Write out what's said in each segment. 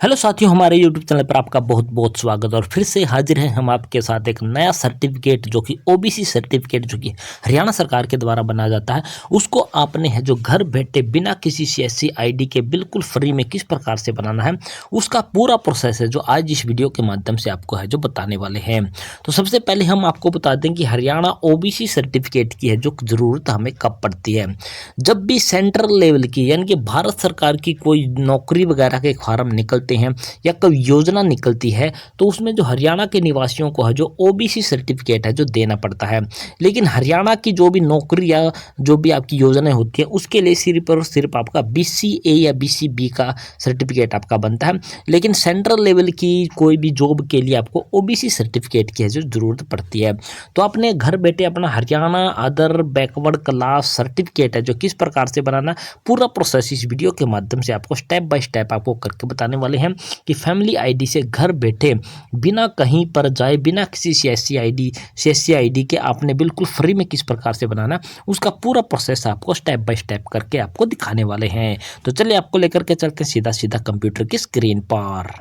Hello साथियों, हमारे YouTube channel पर आपका बहुत बहुत स्वागत और फिर से हाजिर हैं हम आपके साथ एक नया सर्टिफिकेट जो कि ओबीसी सर्टिफिकेट जो कि हरियाणा सरकार के द्वारा बनाया जाता है। उसको आपने है जो घर बैठे बिना किसी सीएससी आईडी के बिल्कुल फ्री में किस प्रकार से बनाना है, उसका पूरा प्रोसेस है जो आज इस वीडियो के माध्यम से आपको है जो बताने वाले हैं। तो सबसे पहले हम आपको बता दें कि हरियाणा ओबीसी सर्टिफिकेट की है जो ज़रूरत हमें कब पड़ती है। जब भी सेंट्रल लेवल की यानी कि भारत सरकार की कोई नौकरी वगैरह के फॉर्म निकलते हैं या कोई योजना निकलती है तो उसमें जो हरियाणा के निवासियों को है जो ओबीसी सर्टिफिकेट है जो देना पड़ता है। लेकिन हरियाणा की जो भी नौकरी या जो भी आपकी योजनाएं होती है उसके लिए सिर्फ और सिर्फ आपका बीसीए या बीसीबी का सर्टिफिकेट आपका बनता है। लेकिन सेंट्रल लेवल की कोई भी जॉब के लिए आपको ओबीसी सर्टिफिकेट की है जो ज़रूरत पड़ती है। तो अपने घर बैठे अपना Haryana other backward class certificate है जो किस प्रकार से बनाना, पूरा प्रोसेस इस वीडियो के माध्यम से आपको स्टेप बाय स्टेप आपको करके बताने वाले हैं कि फैमिली आईडी से घर बैठे बिना कहीं पर जाए बिना किसी सीएससी आईडी के आपने बिल्कुल फ्री में किस प्रकार से बनाना, उसका पूरा प्रोसेस आपको स्टेप बाय स्टेप करके आपको दिखाने वाले हैं। तो चलिए आपको लेकर के चलते हैं सीधा सीधा कंप्यूटर की स्क्रीन पर।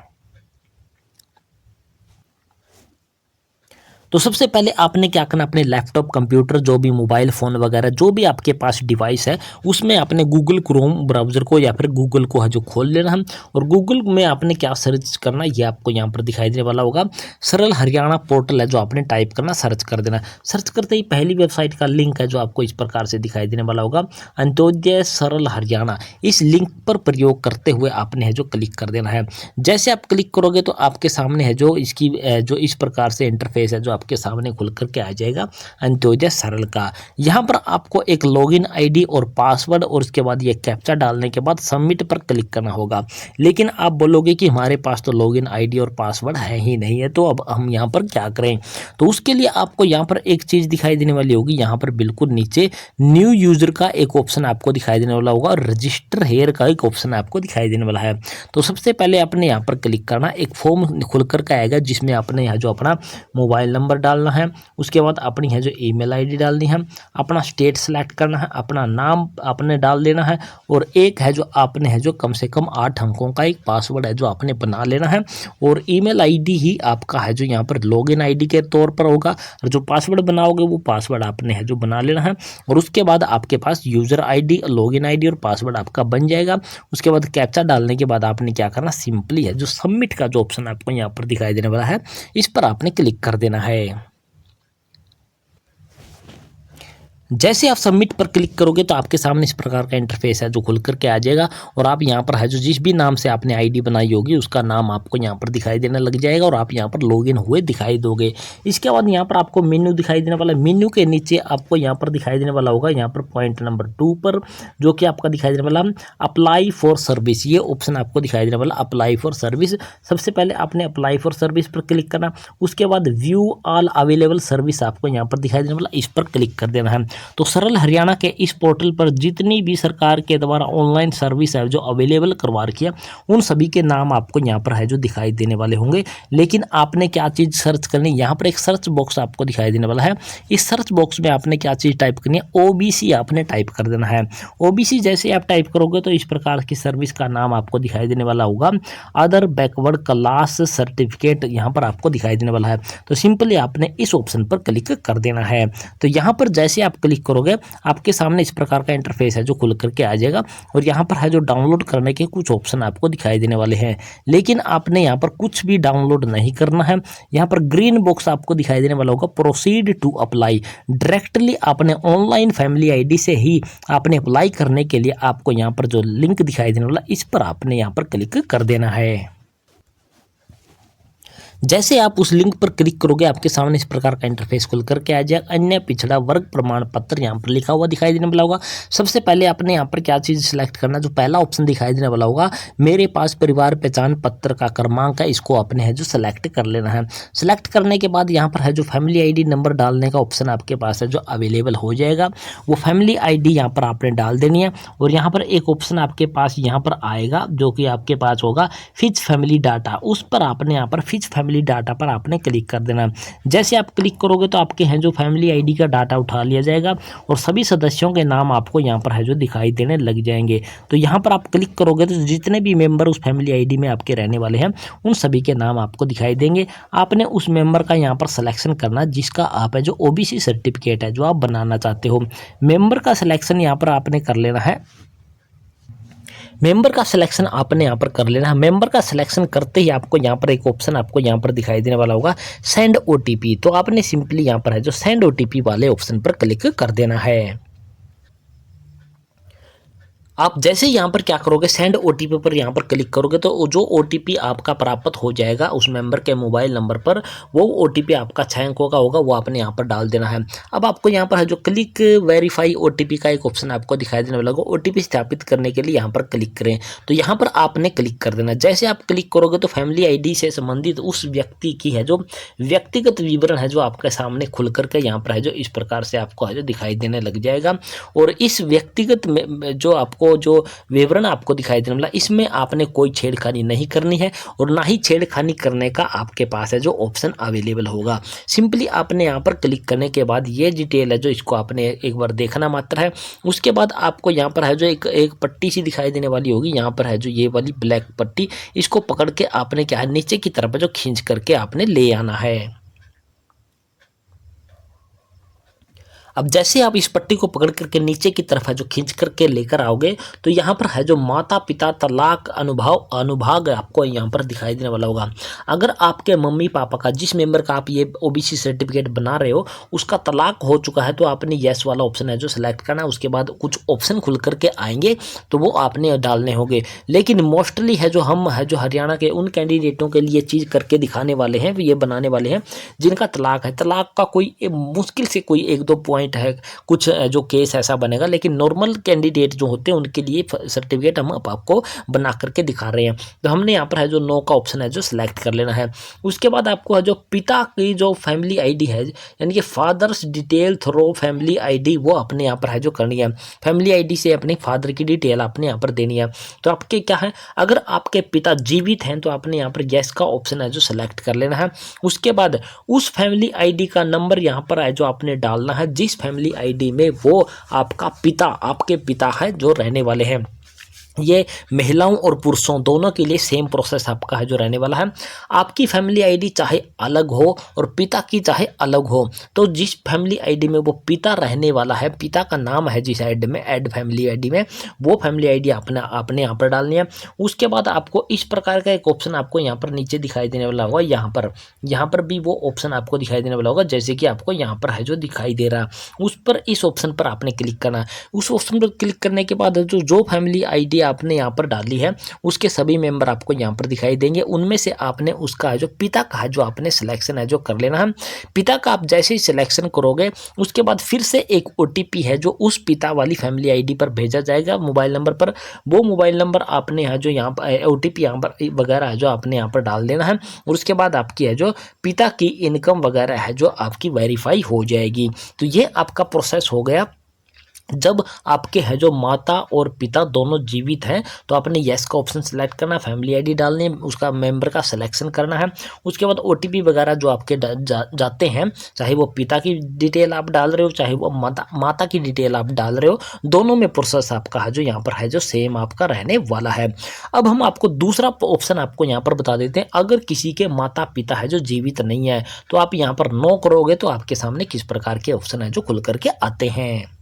तो सबसे पहले आपने क्या करना, अपने लैपटॉप कंप्यूटर जो भी मोबाइल फ़ोन वगैरह जो भी आपके पास डिवाइस है उसमें आपने गूगल क्रोम ब्राउज़र को या फिर गूगल को है जो खोल लेना है। और गूगल में आपने क्या सर्च करना ये आपको यहाँ पर दिखाई देने वाला होगा। सरल हरियाणा पोर्टल है जो आपने टाइप करना, सर्च कर देना। सर्च करते ही पहली वेबसाइट का लिंक है जो आपको इस प्रकार से दिखाई देने वाला होगा, अंत्योदय सरल हरियाणा। इस लिंक पर प्रयोग करते हुए आपने है जो क्लिक कर देना है। जैसे आप क्लिक करोगे तो आपके सामने है जो इसकी जो इस प्रकार से इंटरफेस है जो आपके सामने खुल करके आ जाएगा अंत्योदय सरल का। यहाँ पर आपको एक लॉगिन आईडी और पासवर्ड और उसके बाद ये कैप्चा डालने के बाद सबमिट पर क्लिक करना होगा। लेकिन आप बोलोगे कि हमारे पास तो लॉगिन आईडी और पासवर्ड है ही नहीं है, तो अब हम यहाँ पर क्या करें। तो उसके लिए आपको यहाँ पर एक चीज़ दिखाई देने वाली होगी, यहाँ पर बिल्कुल नीचे न्यू यूज़र का एक ऑप्शन आपको दिखाई देने वाला होगा और रजिस्टर हेयर का एक ऑप्शन आपको दिखाई देने वाला है। तो सबसे पहले आपने यहाँ पर क्लिक करना, एक फॉर्म खुल करके आएगा जिसमें आपने यहाँ जो अपना मोबाइल नंबर डालना है, उसके बाद अपनी है जो ईमेल आईडी डालनी है, अपना स्टेट सेलेक्ट करना है, अपना नाम आपने डाल देना है और एक है जो आपने है जो कम से कम 8 अंकों का एक पासवर्ड है जो आपने बना लेना है। और ईमेल आईडी ही आपका है जो यहाँ पर लॉगिन आईडी के तौर पर होगा और जो पासवर्ड बनाओगे वो पासवर्ड आपने है जो बना लेना है। और उसके बाद आपके पास यूज़र आईडी, लॉगिन आईडी और पासवर्ड आपका बन जाएगा। उसके बाद कैप्चा डालने के बाद आपने क्या करना, सिंपली है जो सबमिट का जो ऑप्शन आपको यहाँ पर दिखाई देने वाला है इस पर आपने क्लिक कर देना है। जैसे आप सबमिट पर क्लिक करोगे तो आपके सामने इस प्रकार का इंटरफेस है जो खुल करके आ जाएगा और आप यहाँ पर है जो जिस भी नाम से आपने आईडी बनाई होगी उसका नाम आपको यहाँ पर दिखाई देने लग जाएगा और आप यहाँ पर लॉगिन हुए दिखाई दोगे। इसके बाद यहाँ पर आपको मेन्यू दिखाई देने वाला है। मेन्यू के नीचे आपको यहाँ पर दिखाई देने वाला होगा, यहाँ पर पॉइंट नंबर 2 पर जो कि आपका दिखाई देने वाला अप्लाई फॉर सर्विस, ये ऑप्शन आपको दिखाई देने वाला अप्लाई फॉर सर्विस। सबसे पहले आपने अप्लाई फॉर सर्विस पर क्लिक करना, उसके बाद व्यू ऑल अवेलेबल सर्विस आपको यहाँ पर दिखाई देने वाला, इस पर क्लिक कर देना है। तो सरल हरियाणा के इस पोर्टल पर जितनी भी सरकार के द्वारा ऑनलाइन सर्विस है जो अवेलेबल करवा रखी है उन सभी के नाम आपको यहाँ पर है जो दिखाई देने वाले होंगे। लेकिन आपने क्या चीज़ सर्च करनी, यहाँ पर एक सर्च बॉक्स आपको दिखाई देने वाला है। इस सर्च बॉक्स में आपने क्या चीज़ टाइप करनी है, ओबीसी आपने टाइप कर देना है। ओबीसी जैसे आप टाइप करोगे तो इस प्रकार की सर्विस का नाम आपको दिखाई देने वाला होगा अदर बैकवर्ड क्लास सर्टिफिकेट, यहाँ पर आपको दिखाई देने वाला है। तो सिंपली आपने इस ऑप्शन पर क्लिक कर देना है। तो यहाँ पर जैसे आप क्लिक करोगे आपके सामने इस प्रकार का इंटरफेस है जो खुल करके आ जाएगा और यहाँ पर है जो डाउनलोड करने के कुछ ऑप्शन आपको दिखाई देने वाले हैं। लेकिन आपने यहाँ पर कुछ भी डाउनलोड नहीं करना है। यहाँ पर ग्रीन बॉक्स आपको दिखाई देने वाला होगा प्रोसीड टू अप्लाई, डायरेक्टली आपने ऑनलाइन फैमिली आईडी से ही आपने अप्लाई करने के लिए आपको यहाँ पर जो लिंक दिखाई देने वाला इस पर आपने यहाँ पर क्लिक कर देना है। जैसे आप उस लिंक पर क्लिक करोगे आपके सामने इस प्रकार का इंटरफेस खुल करके आ जाएगा। अन्य पिछड़ा वर्ग प्रमाण पत्र यहाँ पर लिखा हुआ दिखाई देने वाला होगा। सबसे पहले आपने यहाँ पर क्या चीज़ सिलेक्ट करना, जो पहला ऑप्शन दिखाई देने वाला होगा मेरे पास परिवार पहचान पत्र का क्रमांक है, इसको आपने है जो सेलेक्ट कर लेना है। सेलेक्ट करने के बाद यहाँ पर है जो फैमिली आईडी नंबर डालने का ऑप्शन आपके पास है जो अवेलेबल हो जाएगा। वो फैमिली आईडी यहाँ पर आपने डाल देनी है और यहाँ पर एक ऑप्शन आपके पास यहाँ पर आएगा जो कि आपके पास होगा फिच फैमिली डाटा, उस पर आपने यहाँ पर फिच फैमिली डाटा पर आपने क्लिक कर देना। जैसे आप क्लिक करोगे तो आपके हैं जो फैमिली आईडी का डाटा उठा लिया जाएगा और सभी सदस्यों के नाम आपको यहाँ पर है जो दिखाई देने लग जाएंगे। तो यहाँ पर आप क्लिक करोगे तो जितने भी मेंबर उस फैमिली आईडी में आपके रहने वाले हैं उन सभी के नाम आपको दिखाई देंगे। आपने उस मेंबर का यहाँ पर सिलेक्शन करना जिसका आप है जो ओबीसी सर्टिफिकेट है जो आप बनाना चाहते हो। मेंबर का सिलेक्शन यहाँ पर आपने कर लेना है। मेंबर का सिलेक्शन आपने यहाँ पर कर लेना है। मेंबर का सिलेक्शन करते ही आपको यहाँ पर एक ऑप्शन आपको यहाँ पर दिखाई देने वाला होगा सेंड ओटीपी। तो आपने सिंपली यहाँ पर है जो सेंड ओटीपी वाले ऑप्शन पर क्लिक कर देना है। आप जैसे यहाँ पर क्या करोगे सेंड ओटीपी पर यहाँ पर क्लिक करोगे तो जो ओटीपी आपका प्राप्त हो जाएगा उस मेंबर के मोबाइल नंबर पर वो ओटीपी आपका 6 अंकों का होगा, वो आपने यहाँ पर डाल देना है। अब आपको यहाँ पर है जो क्लिक वेरीफाई ओटीपी का एक ऑप्शन आपको दिखाई देने वाला होगा। ओटीपी स्थापित करने के लिए यहाँ पर क्लिक करें तो यहाँ पर आपने क्लिक कर देना। जैसे आप क्लिक करोगे तो फैमिली आई से संबंधित उस व्यक्ति की है जो व्यक्तिगत विवरण है जो आपके सामने खुल करके यहाँ पर है जो इस प्रकार से आपको है जो दिखाई देने लग जाएगा। और इस व्यक्तिगत जो आपको जो विवरण आपको दिखाई देने वाला इसमें आपने कोई छेड़खानी नहीं करनी है और ना ही छेड़खानी करने का आपके पास है जो ऑप्शन अवेलेबल होगा। सिंपली आपने यहाँ पर क्लिक करने के बाद ये डिटेल है जो इसको आपने एक बार देखना मात्र है। उसके बाद आपको यहाँ पर है जो एक पट्टी सी दिखाई देने वाली होगी, यहाँ पर है जो ये वाली ब्लैक पट्टी, इसको पकड़ के आपने क्या है नीचे की तरफ जो खींच करके आपने ले आना है। अब जैसे आप इस पट्टी को पकड़ करके नीचे की तरफ है जो खींच करके लेकर आओगे तो यहाँ पर है जो माता पिता तलाक अनुभाग आपको यहाँ पर दिखाई देने वाला होगा। अगर आपके मम्मी पापा का जिस मेंबर का आप ये ओबीसी सर्टिफिकेट बना रहे हो उसका तलाक हो चुका है तो आपने येस वाला ऑप्शन है जो सिलेक्ट करना है। उसके बाद कुछ ऑप्शन खुल करके आएंगे तो वो आपने डालने होंगे। लेकिन मोस्टली है जो हम है जो हरियाणा के उन कैंडिडेटों के लिए चीज़ करके दिखाने वाले हैं, ये बनाने वाले हैं जिनका तलाक है। तलाक का कोई मुश्किल से कोई 1-2 पॉइंट है, कुछ जो केस ऐसा बनेगा, लेकिन नॉर्मल कैंडिडेट जो होते हैं उनके लिए सर्टिफिकेट हम आपको बना करके दिखा रहे हैं। तो हमने यहाँ पर है जो नो का ऑप्शन है जो सिलेक्ट कर लेना है। उसके बाद आपको है जो पिता की जो फैमिली आईडी है यानी कि father's detail through family ID वो अपने यहाँ पर है जो करनी है। फैमिली आईडी से अपने फादर की डिटेल आपने यहाँ पर देनी है। तो आपके क्या है, अगर आपके पिता जीवित हैं तो आपने यहाँ पर यस का ऑप्शन है जो सिलेक्ट कर लेना है। उसके बाद उस फैमिली आईडी का नंबर यहाँ पर है जो आपने डालना है जिस फैमिली आईडी में वो आपके पिता है जो रहने वाले हैं। ये महिलाओं और पुरुषों दोनों के लिए सेम प्रोसेस आपका है जो रहने वाला है। आपकी फैमिली आईडी चाहे अलग हो और पिता की चाहे अलग हो तो जिस फैमिली आईडी में वो पिता रहने वाला है, पिता का नाम है जिस आईडी में ऐड फैमिली आईडी में, वो फैमिली आईडी आपने यहाँ पर डालनी है। उसके बाद आपको इस प्रकार का एक ऑप्शन आपको यहाँ पर नीचे दिखाई देने वाला होगा। यहाँ पर भी वो ऑप्शन आपको दिखाई देने वाला होगा जैसे कि आपको यहाँ पर है जो दिखाई दे रहा है। उस पर इस ऑप्शन पर आपने क्लिक करना है। उस ऑप्शन पर क्लिक करने के बाद जो फैमिली आईडी आपने यहाँ पर डाली है उसके सभी मेंबर आपको यहाँ पर दिखाई देंगे। उनमें से आपने उसका जो पिता का है जो आपने सिलेक्शन है जो कर लेना है। पिता का आप जैसे ही सिलेक्शन करोगे उसके बाद फिर से एक ओटीपी है जो उस पिता वाली फैमिली आईडी पर भेजा जाएगा मोबाइल नंबर पर। वो मोबाइल नंबर आपने है जो यहाँ पर ओटीपी यहाँ पर वगैरह है जो आपने यहाँ पर डाल देना है। और उसके बाद आपकी है जो पिता की इनकम वगैरह है जो आपकी वेरीफाई हो जाएगी। तो ये आपका प्रोसेस हो गया। जब आपके है जो माता और पिता दोनों जीवित हैं तो आपने यस का ऑप्शन सेलेक्ट करना है, फैमिली आईडी डालनी है, उसका मेंबर का सिलेक्शन करना है। उसके बाद ओटीपी वगैरह जो आपके जाते हैं, चाहे वो पिता की डिटेल आप डाल रहे हो चाहे वो माता की डिटेल आप डाल रहे हो, दोनों में प्रोसेस आपका है जो यहाँ पर है जो सेम आपका रहने वाला है। अब हम आपको दूसरा ऑप्शन आपको यहाँ पर बता देते हैं। अगर किसी के माता पिता है जो जीवित नहीं है तो आप यहाँ पर नो करोगे तो आपके सामने किस प्रकार के ऑप्शन है जो खुल करके आते हैं।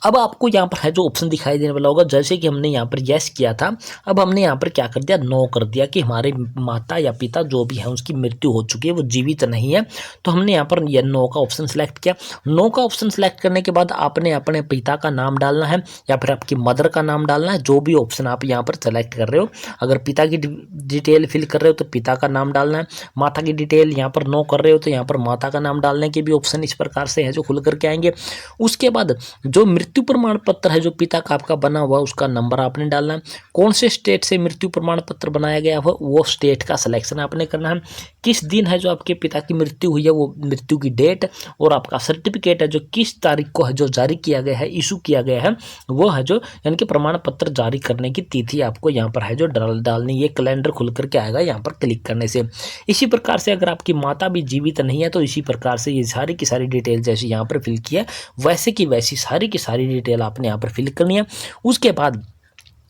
अब आपको यहाँ पर है जो ऑप्शन दिखाई देने वाला होगा जैसे कि हमने यहाँ पर यस किया था, अब हमने यहाँ पर क्या कर दिया, नो कर दिया कि हमारे माता या पिता जो भी है उसकी मृत्यु हो चुकी है, वो जीवित नहीं है। तो हमने यहाँ पर यह नो का ऑप्शन सेलेक्ट किया। नो का ऑप्शन सेलेक्ट करने के बाद आपने अपने पिता का नाम डालना है या फिर आपकी मदर का नाम डालना है, जो भी ऑप्शन आप यहाँ पर सेलेक्ट कर रहे हो। अगर पिता की डिटेल फिल कर रहे हो तो पिता का नाम डालना है, माता की डिटेल यहाँ पर नो कर रहे हो तो यहाँ पर माता का नाम डालने के भी ऑप्शन इस प्रकार से है जो खुल करके आएंगे। उसके बाद जो मृत्यु प्रमाण पत्र है जो पिता का आपका बना हुआ उसका नंबर आपने डालना है। कौन से स्टेट से मृत्यु प्रमाण पत्र बनाया गया है वो स्टेट का सिलेक्शन आपने करना है। किस दिन है जो आपके पिता की मृत्यु हुई है वो मृत्यु की डेट, और आपका सर्टिफिकेट है जो किस तारीख को है जो जारी किया गया है, इशू किया गया है, वो है जो यानी कि प्रमाण पत्र जारी करने की तिथि आपको यहाँ पर है जो डालनी। ये कैलेंडर खुल करके आएगा यहाँ पर क्लिक करने से। इसी प्रकार से अगर आपकी माता भी जीवित नहीं है तो इसी प्रकार से ये सारी की सारी डिटेल जैसे यहाँ पर फिल किया वैसे की वैसी सारी की सारी डिटेल आपने यहाँ पर फिल करनी है। उसके बाद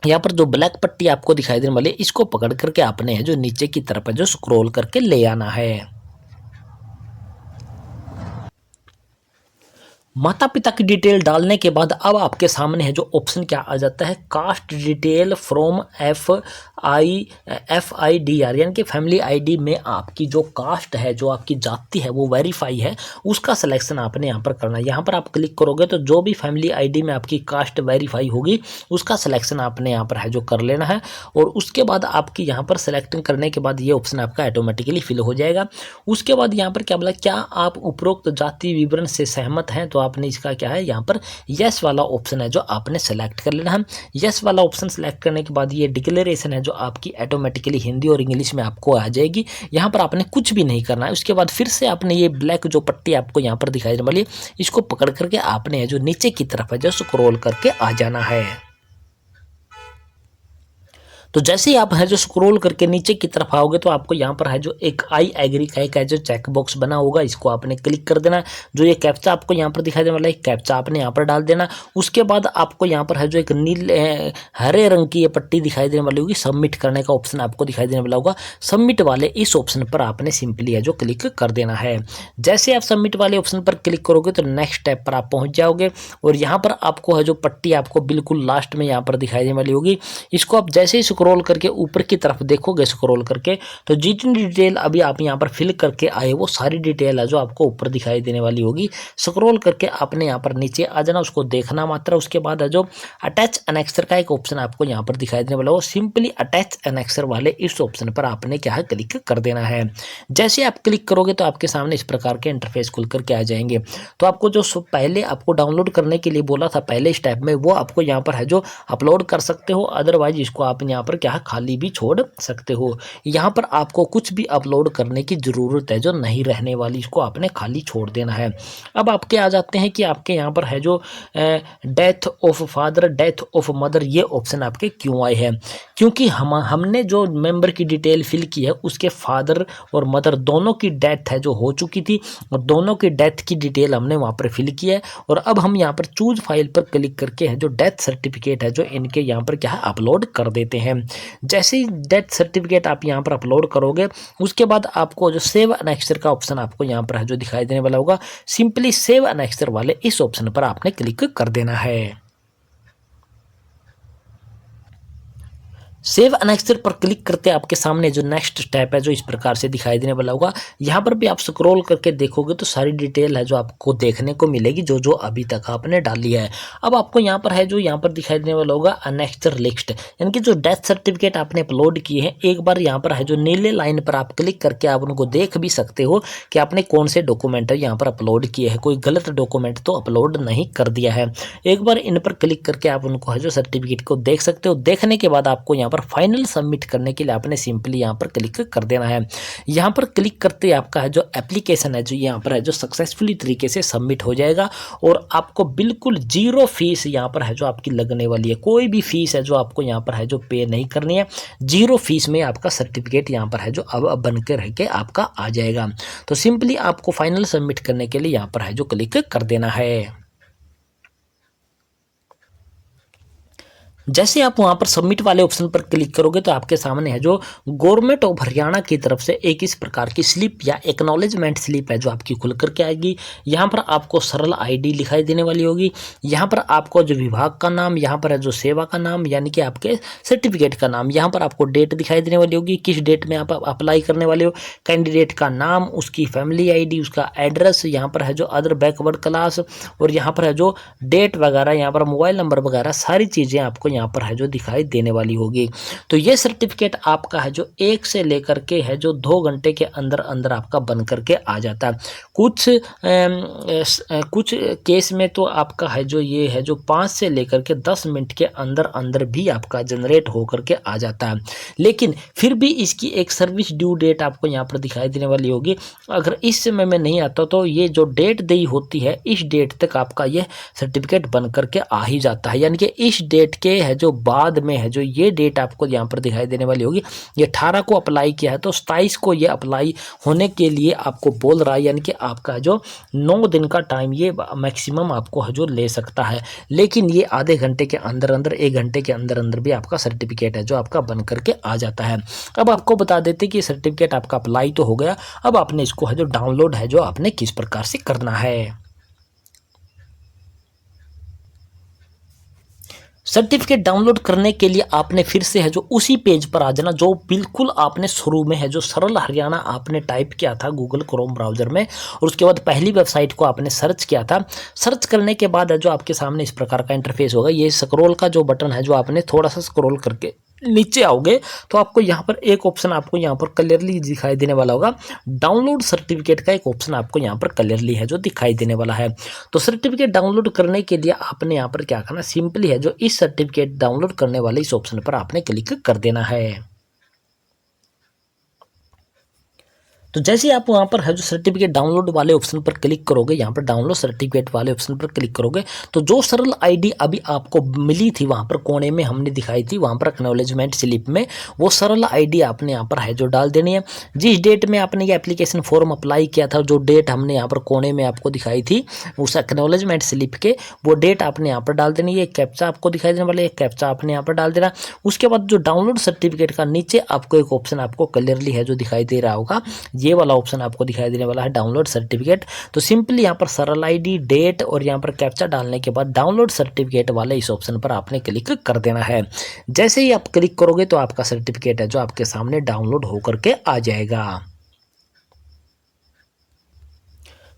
यहाँ पर जो ब्लैक पट्टी आपको दिखाई देने वाली है इसको पकड़ करके आपने है जो नीचे की तरफ है जो स्क्रॉल करके ले आना है। माता पिता की डिटेल डालने के बाद अब आपके सामने है जो ऑप्शन क्या आ जाता है, कास्ट डिटेल फ्रॉम FIDR यानी कि फैमिली आईडी में आपकी जो कास्ट है जो आपकी जाति है वो वेरीफाई है उसका सिलेक्शन आपने यहाँ पर करना है। यहाँ पर आप क्लिक करोगे तो जो भी फैमिली आईडी में आपकी कास्ट वेरीफाई होगी उसका सिलेक्शन आपने यहाँ पर है जो कर लेना है। और उसके बाद आपकी यहाँ पर सिलेक्टिंग करने के बाद ये ऑप्शन आपका ऑटोमेटिकली फिल हो जाएगा। उसके बाद यहाँ पर क्या बोला, क्या आप उपरोक्त जाति विवरण से सहमत हैं, तो आपने इसका क्या है यहाँ पर यस वाला ऑप्शन है जो आपने सेलेक्ट कर लेना है। यस वाला ऑप्शन सेलेक्ट करने के बाद ये डिक्लेरेशन है जो आपकी ऑटोमेटिकली हिंदी और इंग्लिश में आपको आ जाएगी। यहाँ पर आपने कुछ भी नहीं करना है। उसके बाद फिर से आपने ये ब्लैक जो पट्टी आपको यहाँ पर दिखाई देने वाली इसको पकड़ करके आपने जो नीचे की तरफ है जो स्क्रॉल करके आ जाना है। तो जैसे ही आप है जो स्क्रॉल करके नीचे की तरफ आओगे तो आपको यहाँ पर है जो एक आई एग्री का एक है जो चेक बॉक्स बना होगा, इसको आपने क्लिक कर देना। जो ये कैप्चा आपको यहाँ पर दिखाई देने वाला है कैप्चा आपने यहाँ पर डाल देना। उसके बाद आपको यहाँ पर है जो एक नीले हरे रंग की ये पट्टी दिखाई देने वाली होगी, सबमिट करने का ऑप्शन आपको दिखाई देने वाला होगा। सबमिट वाले इस ऑप्शन पर आपने सिंपली है जो क्लिक कर देना है। जैसे आप सबमिट वाले ऑप्शन पर क्लिक करोगे तो नेक्स्ट स्टेप पर आप पहुँच जाओगे और यहाँ पर आपको है जो पट्टी आपको बिल्कुल लास्ट में यहाँ पर दिखाई देने वाली होगी। इसको आप जैसे ही स्क्रॉल करके ऊपर की तरफ देखोगे स्क्रॉल करके तो जितनी डिटेल अभी आप यहाँ पर फिल करके आए वो सारी डिटेल है जो आपको ऊपर दिखाई देने वाली होगी। स्क्रॉल करके आपने यहाँ पर नीचे आ जाना, उसको देखना मात्र। उसके बाद है जो अटैच एनेक्सर का एक ऑप्शन आपको यहाँ पर दिखाई देने वाला हो, सिंपली अटैच एनेक्सर वाले इस ऑप्शन पर आपने क्या है क्लिक कर देना है। जैसे आप क्लिक करोगे तो आपके सामने इस प्रकार के इंटरफेस खुल करके आ जाएंगे। तो आपको जो पहले आपको डाउनलोड करने के लिए बोला था पहले स्टेप में वो आपको यहाँ पर है जो अपलोड कर सकते हो, अदरवाइज इसको आप यहाँ पर क्या खाली भी छोड़ सकते हो। यहाँ पर आपको कुछ भी अपलोड करने की ज़रूरत है जो नहीं रहने वाली, इसको आपने खाली छोड़ देना है। अब आपके आ जाते हैं कि आपके यहाँ पर है जो death of father death of mother ये ऑप्शन आपके क्यों आए हैं, क्योंकि हमने जो मेंबर की डिटेल फिल की है उसके फादर और मदर दोनों की डेथ है जो हो चुकी थी और दोनों की डेथ की डिटेल हमने वहाँ पर फिल की है। और अब हम यहाँ पर चूज फाइल पर क्लिक करके है जो डेथ सर्टिफिकेट है जो इनके यहाँ पर क्या है अपलोड कर देते हैं। जैसे ही डेथ सर्टिफिकेट आप यहाँ पर अपलोड करोगे उसके बाद आपको जो सेव एनेक्सर का ऑप्शन आपको यहाँ पर है जो दिखाई देने वाला होगा, सिंपली सेव एनेक्सर वाले इस ऑप्शन पर आपने क्लिक कर देना है। सेव एनेक्सर पर क्लिक करते आपके सामने जो नेक्स्ट स्टेप है जो इस प्रकार से दिखाई देने वाला होगा। यहाँ पर भी आप स्क्रॉल करके देखोगे तो सारी डिटेल है जो आपको देखने को मिलेगी जो जो अभी तक आपने डाली है। अब आपको यहाँ पर है जो यहाँ पर दिखाई देने वाला होगा एनेक्सर लिस्ट, यानी कि जो डेथ सर्टिफिकेट आपने अपलोड किए हैं एक बार यहाँ पर है जो नीले लाइन पर आप क्लिक करके आप उनको देख भी सकते हो कि आपने कौन से डॉक्यूमेंट यहाँ पर अपलोड किए हैं, कोई गलत डॉक्यूमेंट तो अपलोड नहीं कर दिया है। एक बार इन पर क्लिक करके आप उनको है जो सर्टिफिकेट को देख सकते हो। देखने के बाद आपको यहाँ पर फाइनल सबमिट करने के लिए आपने सिंपली यहाँ पर क्लिक कर देना है। यहाँ पर क्लिक करते आपका है जो एप्लीकेशन है जो यहाँ पर है जो सक्सेसफुली तरीके से सबमिट हो जाएगा और आपको बिल्कुल जीरो फीस यहाँ पर है जो आपकी लगने वाली है। कोई भी फीस है जो आपको यहाँ पर है जो पे नहीं करनी है, जीरो फीस में आपका सर्टिफिकेट यहाँ पर है जो अब बन के रह के आपका आ जाएगा। तो सिंपली आपको फाइनल सबमिट करने के लिए यहाँ पर है जो क्लिक कर देना है। जैसे आप वहां पर सबमिट वाले ऑप्शन पर क्लिक करोगे तो आपके सामने है जो गवर्नमेंट ऑफ हरियाणा की तरफ से एक इस प्रकार की स्लिप या एक्नॉलेजमेंट स्लिप है जो आपकी खुल करके आएगी। यहाँ पर आपको सरल आईडी दिखाई देने वाली होगी। यहाँ पर आपको जो विभाग का नाम, यहाँ पर है जो सेवा का नाम यानी कि आपके सर्टिफिकेट का नाम, यहाँ पर आपको डेट दिखाई देने वाली होगी, किस डेट में आप अप्लाई करने वाले हो, कैंडिडेट का नाम, उसकी फैमिली आईडी, उसका एड्रेस, यहाँ पर है जो अदर बैकवर्ड क्लास और यहाँ पर है जो डेट वगैरह, यहाँ पर मोबाइल नंबर वगैरह सारी चीज़ें आपको यहाँ पर है जो दिखाई देने वाली होगी। तो ये सर्टिफिकेट आपका है जो 1 से लेकर के है जो 2 घंटे के अंदर अंदर आपका बन करके आ जाता है। कुछ केस में तो आपका है जो ये है जो 5 से लेकर के 10 मिनट के अंदर अंदर भी आपका जनरेट हो करके आ जाता है। लेकिन फिर भी इसकी एक सर्विस ड्यू डेट आपको यहाँ पर दिखाई देने वाली होगी। अगर इस समय में नहीं आता तो ये जो डेट दी होती है इस डेट तक आपका यह सर्टिफिकेट बन करके आ ही जाता है। यानी कि इस डेट के है जो बाद में है जो ये डेट आपको यहाँ पर दिखाई देने वाली होगी। ये 18 को अप्लाई किया है तो 27 को ये अप्लाई होने के लिए आपको बोल रहा है। यानी कि आपका जो 9 दिन का टाइम ये मैक्सिमम आपको है जो ले सकता है। लेकिन ये आधे घंटे के अंदर अंदर 1 घंटे के अंदर अंदर भी आपका सर्टिफिकेट है जो आपका बन करके आ जाता है। अब आपको बता देते कि सर्टिफिकेट आपका अप्लाई तो हो गया। अब आपने इसको है जो डाउनलोड है जो आपने किस प्रकार से करना है। सर्टिफिकेट डाउनलोड करने के लिए आपने फिर से है जो उसी पेज पर आ जाना जो बिल्कुल आपने शुरू में है जो सरल हरियाणा आपने टाइप किया था गूगल क्रोम ब्राउजर में, और उसके बाद पहली वेबसाइट को आपने सर्च किया था। सर्च करने के बाद है जो आपके सामने इस प्रकार का इंटरफेस होगा। ये स्क्रॉल का जो बटन है जो आपने थोड़ा सा स्क्रॉल करके नीचे आओगे तो आपको यहाँ पर एक ऑप्शन आपको यहाँ पर क्लियरली दिखाई देने वाला होगा। डाउनलोड सर्टिफिकेट का एक ऑप्शन आपको यहाँ पर क्लियरली है जो दिखाई देने वाला है। तो सर्टिफिकेट डाउनलोड करने के लिए आपने यहाँ पर क्या करना, सिंपली है जो इस सर्टिफिकेट डाउनलोड करने वाले इस ऑप्शन पर आपने क्लिक कर देना है। तो जैसे आप वहाँ पर है जो सर्टिफिकेट डाउनलोड वाले ऑप्शन पर क्लिक करोगे, यहाँ पर डाउनलोड सर्टिफिकेट वाले ऑप्शन पर क्लिक करोगे तो जो सरल आईडी अभी आपको मिली थी वहाँ पर कोने में हमने दिखाई थी वहाँ पर एक्नॉलेजमेंट स्लिप में, वो सरल आईडी आपने यहाँ पर है जो डाल देनी है। जिस डेट में आपने ये एप्लीकेशन फॉर्म अप्लाई किया था, जो डेट हमने यहाँ पर कोने में आपको दिखाई थी उस एक्नॉलेजमेंट स्लिप के, वो डेट आपने यहाँ पर डाल देनी है। एक कैप्चा आपको दिखाई देने वाला है, एक कैप्चा आपने यहाँ पर डाल देना। उसके बाद जो डाउनलोड सर्टिफिकेट का नीचे आपको एक ऑप्शन आपको क्लियरली है जो दिखाई दे रहा होगा, ये वाला ऑप्शन आपको दिखाई देने वाला है डाउनलोड सर्टिफिकेट। तो सिंपली यहाँ पर सरल आईडी, डेट और यहाँ पर कैप्चा डालने के बाद डाउनलोड सर्टिफिकेट वाले इस ऑप्शन पर आपने क्लिक कर देना है। जैसे ही आप क्लिक करोगे तो आपका सर्टिफिकेट है जो आपके सामने डाउनलोड होकर के आ जाएगा।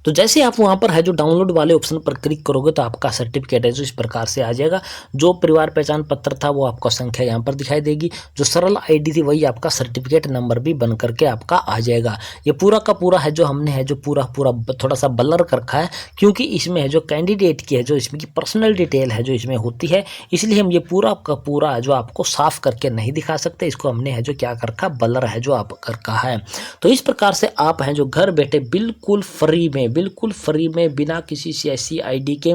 तो जैसे आप वहाँ पर है जो डाउनलोड वाले ऑप्शन पर क्लिक करोगे तो आपका सर्टिफिकेट है जो इस प्रकार से आ जाएगा। जो परिवार पहचान पत्र था वो आपका संख्या यहाँ पर दिखाई देगी, जो सरल आईडी थी वही आपका सर्टिफिकेट नंबर भी बन करके आपका आ जाएगा। ये पूरा का पूरा है जो हमने है जो पूरा थोड़ा सा ब्लर कर रखा है, क्योंकि इसमें है जो कैंडिडेट की है जो इसमें की पर्सनल डिटेल है जो इसमें होती है, इसलिए हम ये पूरा का पूरा जो आपको साफ करके नहीं दिखा सकते। इसको हमने है जो क्या कर रखा, ब्लर है जो आप कर रखा है। तो इस प्रकार से आप हैं जो घर बैठे बिल्कुल फ्री में बिना किसी सियासी आईडी के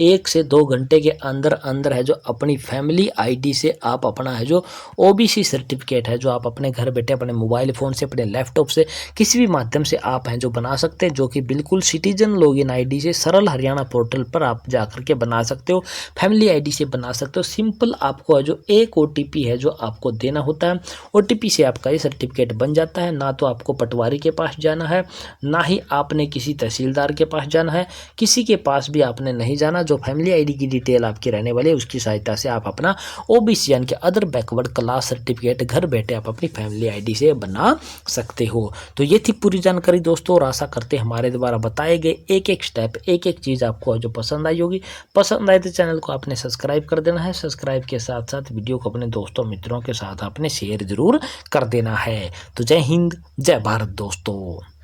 1 से 2 घंटे के अंदर अंदर है जो अपनी फैमिली आईडी से आप अपना है जो ओबीसी सर्टिफिकेट है जो आप अपने घर बैठे अपने मोबाइल फ़ोन से, अपने लैपटॉप से, किसी भी माध्यम से आप हैं जो बना सकते हैं, जो कि बिल्कुल सिटीजन लॉगिन आईडी से सरल हरियाणा पोर्टल पर आप जाकर के बना सकते हो, फैमिली आईडी से बना सकते हो। सिंपल आपको है जो एक ओटीपी है जो आपको देना होता है, ओटीपी से आपका ये सर्टिफिकेट बन जाता है। ना तो आपको पटवारी के पास जाना है, ना ही आपने किसी तहसीलदार के पास जाना है, किसी के पास भी आपने नहीं जाना। जो फैमिली आईडी की डिटेल आपकी रहने वाली है उसकी सहायता से आप अपना ओबीसी यानी कि अदर बैकवर्ड क्लास सर्टिफिकेट घर बैठे आप अपनी फैमिली आईडी से बना सकते हो। तो ये थी पूरी जानकारी दोस्तों, और आशा करते हमारे द्वारा बताए गए एक एक स्टेप, एक एक चीज़ आपको जो पसंद आई होगी। पसंद आए तो चैनल को आपने सब्सक्राइब कर देना है, सब्सक्राइब के साथ साथ वीडियो को अपने दोस्तों मित्रों के साथ आपने शेयर जरूर कर देना है। तो जय हिंद, जय भारत दोस्तों।